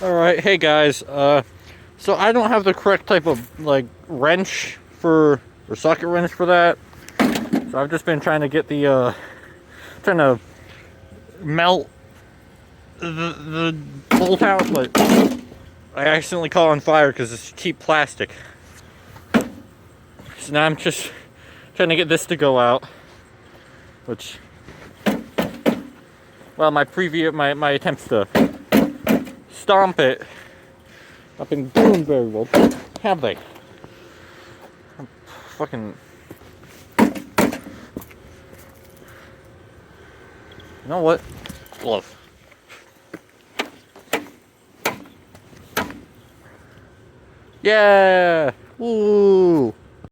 Alright, hey guys, so I don't have the correct type of, like, wrench or socket wrench for that. So I've just been trying to get trying to melt the bolt out, but I accidentally caught on fire because it's cheap plastic. So now I'm just trying to get this to go out, which, well, my attempts to stomp it have been doing very well, have they? I'm fucking... You know what? Glove. Yeah! Woo!